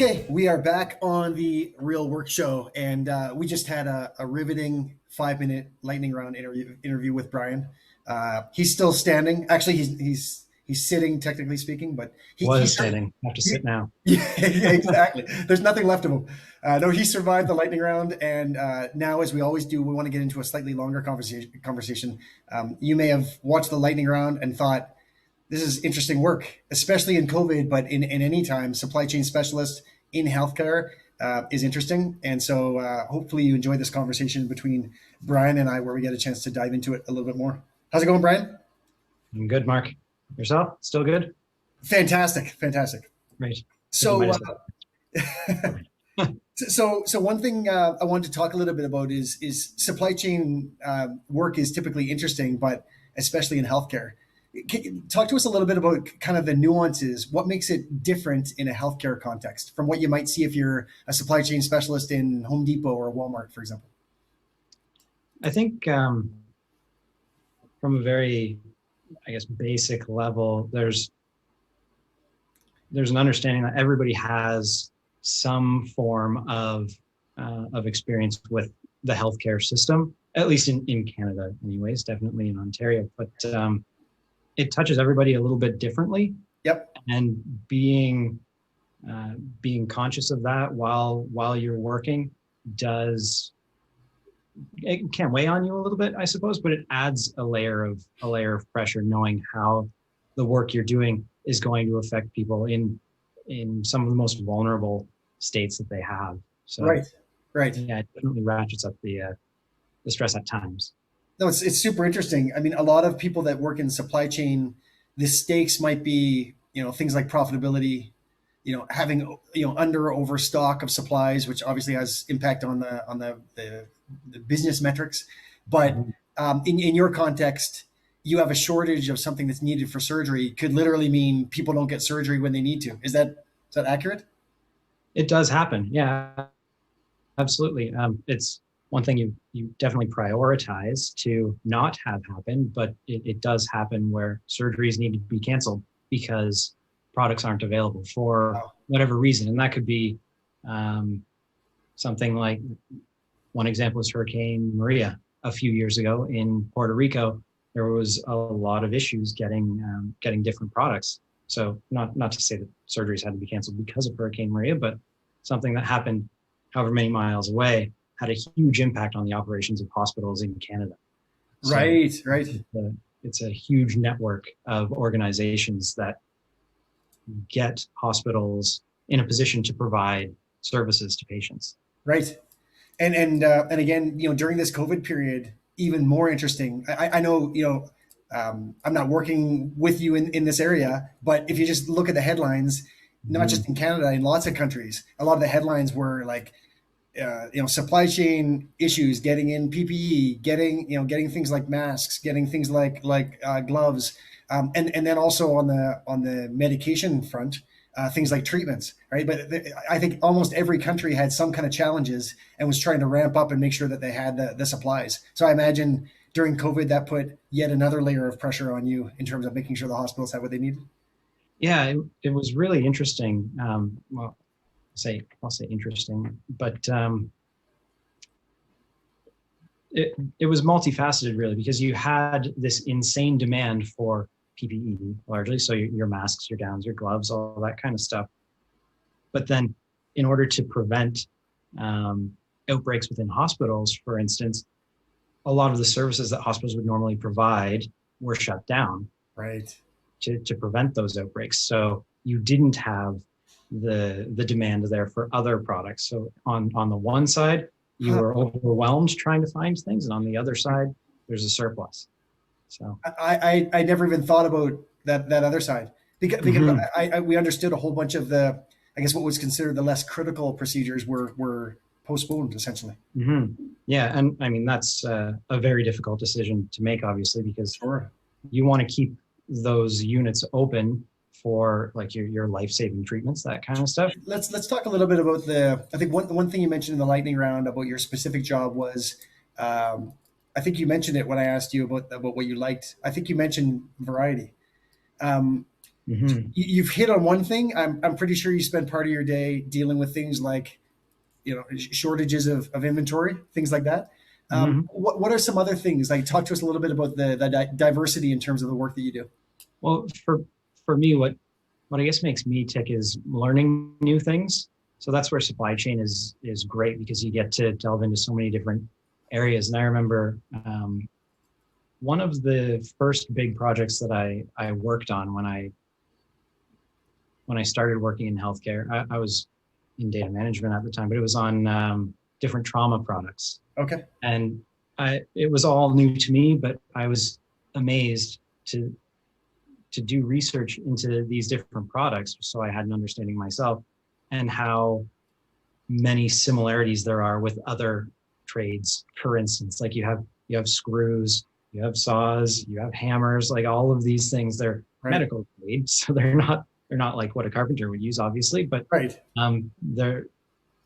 Okay, we are back on the Real Work Show, and we just had a riveting 5 minute lightning round interview with Brian. He's still standing. Actually, he's sitting, technically speaking, but Was sitting. I have to he sit now. yeah, exactly. There's nothing left of him. No, he survived the lightning round, and now, as we always do, we want to get into a slightly longer conversation. You may have watched the lightning round and thought, this is interesting work, especially in COVID, but in any time, supply chain specialist in healthcare is interesting. And so hopefully you enjoy this conversation between Brian and I, where we get a chance to dive into it a little bit more. How's it going, Brian? I'm good, Mark. Yourself? Still good? Fantastic, fantastic. Great. So, so one thing I wanted to talk a little bit about is supply chain work is typically interesting, but especially in healthcare. Can you talk to us a little bit about kind of the nuances? What makes it different in a healthcare context from what you might see if you're a supply chain specialist in Home Depot or Walmart, for example? I think from a very, basic level, there's an understanding that everybody has some form of experience with the healthcare system, at least in Canada, anyways. Definitely in Ontario, but it touches everybody a little bit differently. Yep. And being conscious of that while you're working it can weigh on you a little bit, I suppose, but it adds a layer of pressure, knowing how the work you're doing is going to affect people in some of the most vulnerable states that they have. So right. Yeah, it definitely ratchets up the stress at times. No, it's super interesting. I mean, a lot of people that work in supply chain, the stakes might be, things like profitability, having, under or overstock of supplies, which obviously has impact on the business metrics. But in your context, you have a shortage of something that's needed for surgery could literally mean people don't get surgery when they need to. Is that accurate? It does happen. Yeah, absolutely. It's one thing you definitely prioritize to not have happen, but it does happen where surgeries need to be canceled because products aren't available for whatever reason. And that could be something like, one example is Hurricane Maria a few years ago in Puerto Rico. There was a lot of issues getting different products. So not to say that surgeries had to be canceled because of Hurricane Maria, but something that happened however many miles away had a huge impact on the operations of hospitals in Canada. So right. It's a huge network of organizations that get hospitals in a position to provide services to patients. Right. And again, during this COVID period, even more interesting. I know, I'm not working with you in this area, but if you just look at the headlines, not just in Canada, in lots of countries, a lot of the headlines were like, supply chain issues, getting in PPE, getting things like masks, getting things like gloves, and then also on the medication front, things like treatments, right? But I think almost every country had some kind of challenges and was trying to ramp up and make sure that they had the supplies. So I imagine during COVID that put yet another layer of pressure on you in terms of making sure the hospitals had what they needed. Yeah, it was really interesting. I'll say interesting, but it was multifaceted really, because you had this insane demand for PPE largely, so your masks, your gowns, your gloves, all that kind of stuff. But then in order to prevent outbreaks within hospitals, for instance, a lot of the services that hospitals would normally provide were shut down, right, to prevent those outbreaks. So you didn't have the demand there for other products. So on the one side, you were overwhelmed trying to find things, and on the other side, there's a surplus. So I never even thought about that other side, because we understood a whole bunch of the, I guess, what was considered the less critical procedures were postponed essentially. Yeah, and I mean that's a very difficult decision to make, obviously, because you want to keep those units open for like your life-saving treatments, that kind of stuff. Let's talk a little bit about I think one thing you mentioned in the lightning round about your specific job was, I think you mentioned it when I asked you about what you liked. I think you mentioned variety. Hmm. You've hit on one thing. I'm pretty sure you spend part of your day dealing with things like, shortages of inventory, things like that. Hmm. What are some other things? Like, talk to us a little bit about the diversity in terms of the work that you do. Well, for me, what I guess makes me tick is learning new things. So that's where supply chain is great because you get to delve into so many different areas. And I remember one of the first big projects that I worked on when I started working in healthcare. I was in data management at the time, but it was on different trauma products, Okay. and it was all new to me. But I was amazed to do research into these different products, so I had an understanding myself, and how many similarities there are with other trades. For instance, like you have screws, you have saws, you have hammers, like all of these things. They're Right. medical grade, so they're not like what a carpenter would use, obviously, but Right.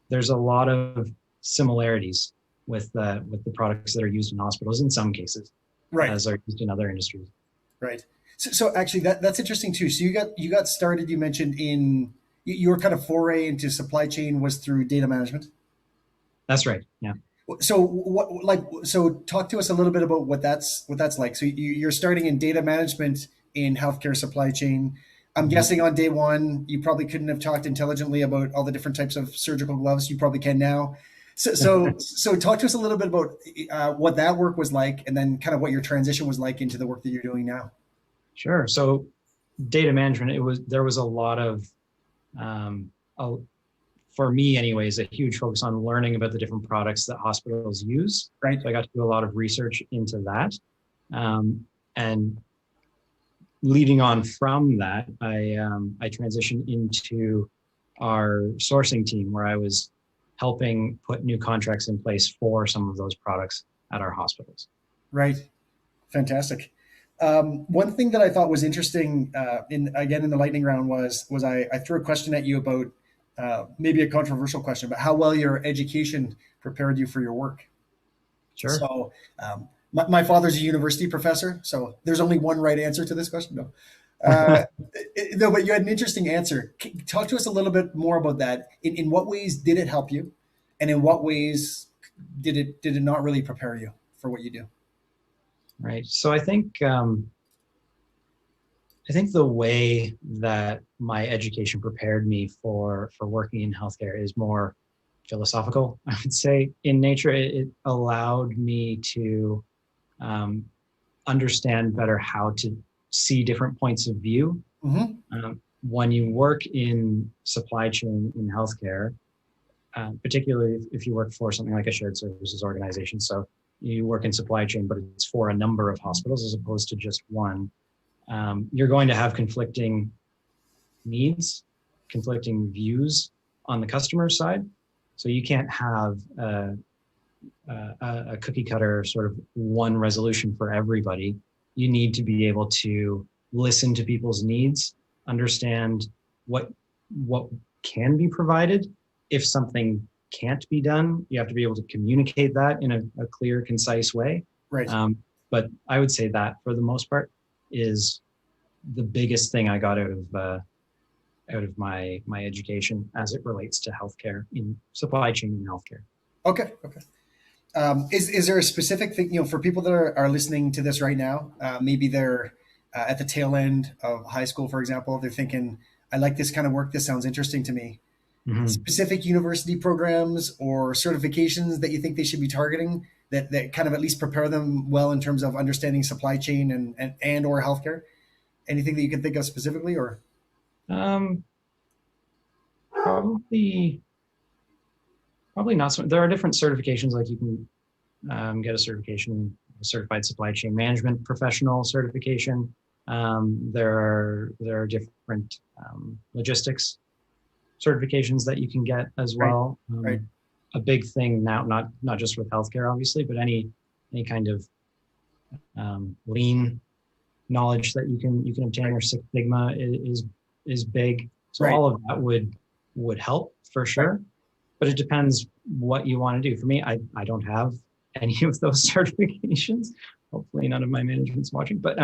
there's a lot of similarities with the products that are used in hospitals in some cases, Right. as are used in other industries. Right. So actually, that's interesting too. So you got started. You mentioned in your kind of foray into supply chain was through data management. That's right. Yeah. So talk to us a little bit about what that's like. So you're starting in data management in healthcare supply chain. I'm Mhm. guessing on day one you probably couldn't have talked intelligently about all the different types of surgical gloves. You probably can now. So talk to us a little bit about what that work was like, and then kind of what your transition was like into the work that you're doing now. Sure. So data management, there was a lot of um, a, for me anyways, a huge focus on learning about the different products that hospitals use. Right. So I got to do a lot of research into that. And leading on from that, I transitioned into our sourcing team where I was helping put new contracts in place for some of those products at our hospitals. Right. Fantastic. One thing that I thought was interesting in the lightning round was I threw a question at you about maybe a controversial question, but how well your education prepared you for your work. Sure. So my father's a university professor, so there's only one right answer to this question. No, uh, no, but you had an interesting answer. Talk to us a little bit more about that. In what ways did it help you, and in what ways did it not really prepare you for what you do? Right. So I think the way that my education prepared me for working in healthcare is more philosophical, I would say, in nature. It allowed me to um, understand better how to see different points of view. Hmm. When you work in supply chain in healthcare, particularly if you work for something like a shared services organization, so you work in supply chain, but it's for a number of hospitals as opposed to just one. You're going to have conflicting needs, conflicting views on the customer side. So you can't have a cookie cutter sort of one resolution for everybody. You need to be able to listen to people's needs, understand what what can be provided. If something can't be done, you have to be able to communicate that in a clear, concise way. Right. Um, but I would say that for the most part is the biggest thing I got out of my education as it relates to healthcare in supply chain in healthcare. Okay. Okay. Is there a specific thing, for people that are listening to this right now? Maybe they're at the tail end of high school, for example. They're thinking, I like this kind of work. This sounds interesting to me. Mhm. Specific university programs or certifications that you think they should be targeting that kind of at least prepare them well in terms of understanding supply chain and or healthcare? Anything that you can think of specifically, or? Um, probably probably not so. There are different certifications, like you can get a certification, a certified supply chain management professional certification. There are different logistics certifications that you can get as Right. well. Right. A big thing now, not just with healthcare, obviously, but any kind of lean knowledge that you can obtain, Right. or Six Sigma is big. So Right. all of that would help for Right. sure, but it depends what you want to do. For me, I don't have any of those certifications. Hopefully, none of my management's watching, but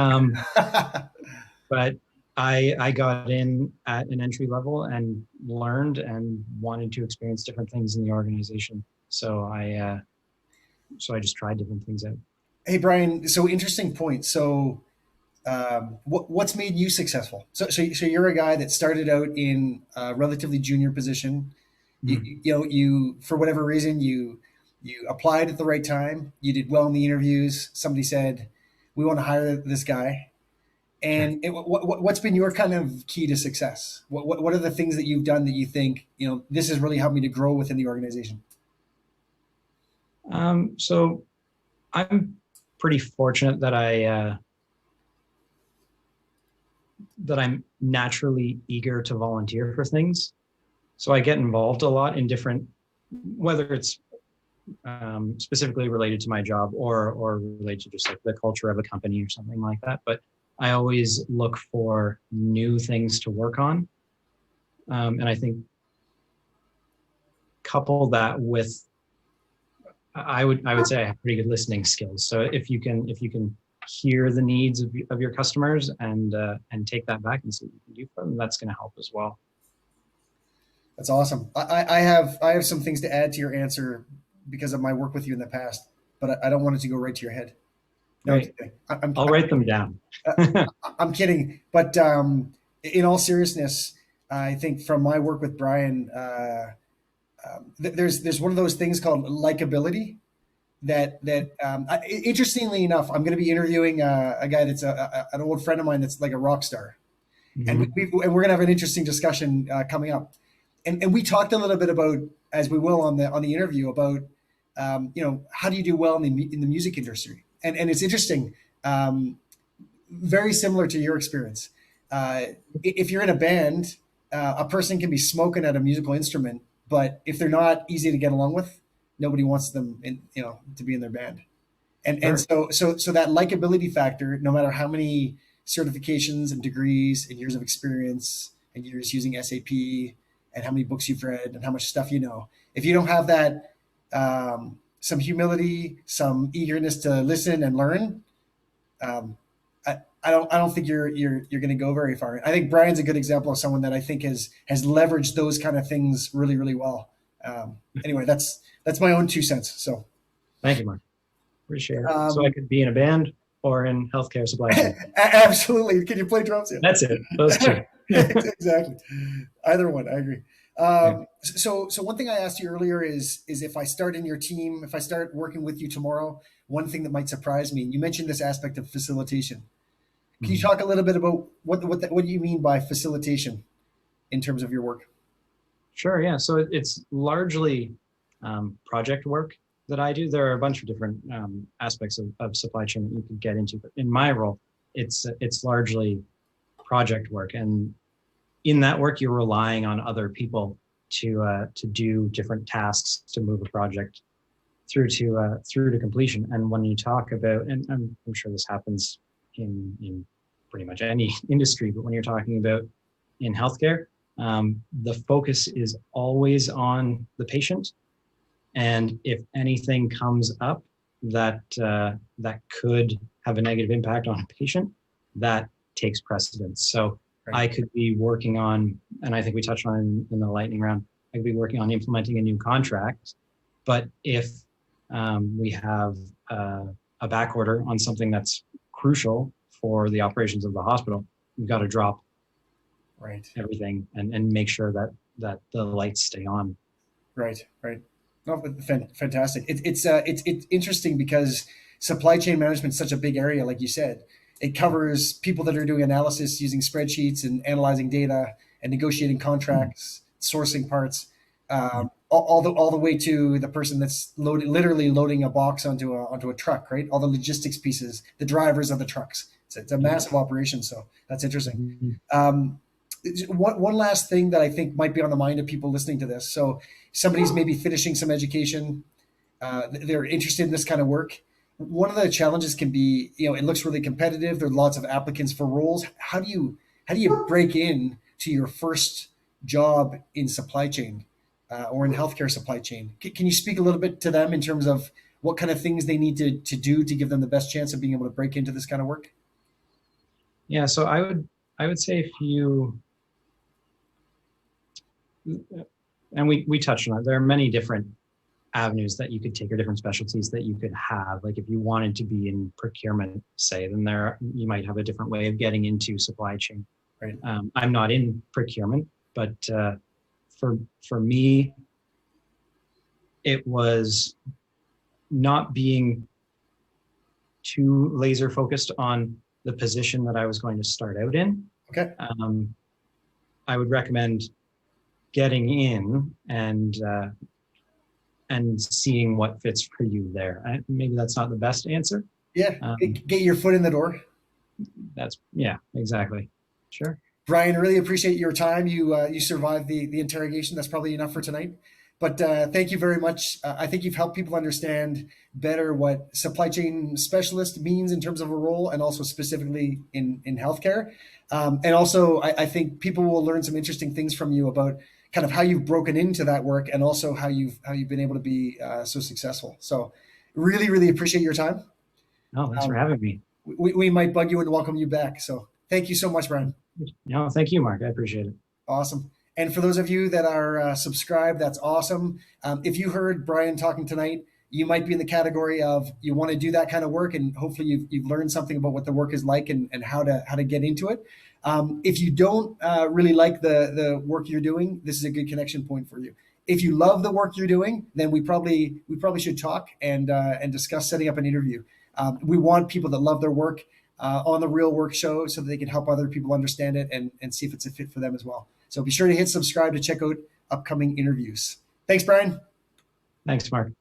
I got in at an entry level and learned and wanted to experience different things in the organization. So I just tried different things out. Hey, Brian. So interesting point. So what's made you successful? So you're a guy that started out in a relatively junior position. Mhm. You for whatever reason you applied at the right time. You did well in the interviews. Somebody said, "We want to hire this guy." Sure. And what's been your kind of key to success? What are the things that you've done that you think, this has really helped me to grow within the organization? So I'm pretty fortunate that I'm naturally eager to volunteer for things. So I get involved a lot in different, whether it's specifically related to my job or related to just like the culture of a company or something like that. But I always look for new things to work on, and I think couple that with I would say I have pretty good listening skills. So if you can hear the needs of your customers and take that back and see what you can do for them, that's going to help as well. That's awesome. I have some things to add to your answer because of my work with you in the past, but I don't want it to go right to your head. No, I'm Great. kidding. I'll write them down. I'm kidding. But in all seriousness, I think from my work with Brian, there's one of those things called likability. Interestingly enough, I'm going to be interviewing a guy that's an old friend of mine that's like a rock star, and Mhm. and we're going to have an interesting discussion coming up. And we talked a little bit about, as we will on the interview, about how do you do well in the music industry, and it's interesting, um, very similar to your experience. If you're in a band, a person can be smoking at a musical instrument, but if they're not easy to get along with, nobody wants them to be in their band. And Sure. so that likability factor, no matter how many certifications and degrees and years of experience and years using SAP and how many books you've read and how much stuff you know, if you don't have that, some humility, some eagerness to listen and learn, um, I don't think you're going to go very far. I think Brian's a good example of someone that I think has leveraged those kind of things really, really well. Anyway, that's my own 2 cents. So Thank you, Mark. Appreciate it. So I um, could be in a band or in healthcare supply chain. absolutely. Can you play drums? That's it. Those two. Exactly. Either one. I agree. Yeah. So one thing I asked you earlier is if I start in your team, if I start working with you tomorrow, one thing that might surprise me. And you mentioned this aspect of facilitation. Can you Mhm. talk a little bit about what do you mean by facilitation in terms of your work? Sure. Yeah. So it's largely project work that I do. There are a bunch of different aspects of supply chain that you could get into, but in my role, it's largely project work, and in that work, you're relying on other people to do different tasks to move a project through to completion. And when you talk about, and I'm sure this happens in pretty much any industry, but when you're talking about in healthcare, the focus is always on the patient. And if anything comes up that could have a negative impact on a patient, that takes precedence. So Right. I could be working on, and I think we touched on in the lightning round, I could be working on implementing a new contract. But if we have a back order on something that's crucial for the operations of the hospital, we've got to drop Right. everything and make sure that the lights stay on. Right. Right. No, but fantastic. It's interesting because supply chain management is such a big area, like you said. It covers people that are doing analysis using spreadsheets and analyzing data and negotiating contracts, sourcing parts, all the way to the person that's literally loading a box onto a truck, right? All the logistics pieces, the drivers of the trucks. It's a massive operation, so that's interesting. Mhm. Um, one last thing that I think might be on the mind of people listening to this. So somebody's maybe finishing some education, they're interested in this kind of work. One of the challenges can be, it looks really competitive. There are lots of applicants for roles. How do you break in to your first job in supply chain or in healthcare supply chain? Can you speak a little bit to them in terms of what kind of things they need to do to give them the best chance of being able to break into this kind of work? Yeah, so I would say if you, and we touched on it, there are many different avenues that you could take or different specialties that you could have. Like if you wanted to be in procurement, say, then you might have a different way of getting into supply chain. Right. I'm not in procurement, but for me, it was not being too laser focused on the position that I was going to start out in. Okay. I would recommend getting in and seeing what fits for you there. Maybe that's not the best answer. Yeah. Get your foot in the door. Yeah, exactly. Sure. Brian, really appreciate your time. You survived the interrogation. That's probably enough for tonight. But thank you very much. I think you've helped people understand better what supply chain specialist means in terms of a role, and also specifically in healthcare. And also, I think people will learn some interesting things from you about kind of how you've broken into that work, and also how you've been able to be so successful. So, really, really appreciate your time. No, thanks for having me. We might bug you and welcome you back. So, thank you so much, Brian. No, thank you, Mark. I appreciate it. Awesome. And for those of you that are subscribed, that's awesome. If you heard Brian talking tonight, you might be in the category of you want to do that kind of work, and hopefully you've learned something about what the work is like, and how to get into it. If you don't really like the work you're doing, this is a good connection point for you. If you love the work you're doing, then we probably should talk and discuss setting up an interview. We want people that love their work on the Real Work Show, so that they can help other people understand it and see if it's a fit for them as well. So be sure to hit subscribe to check out upcoming interviews. Thanks, Brian. Thanks, Mark.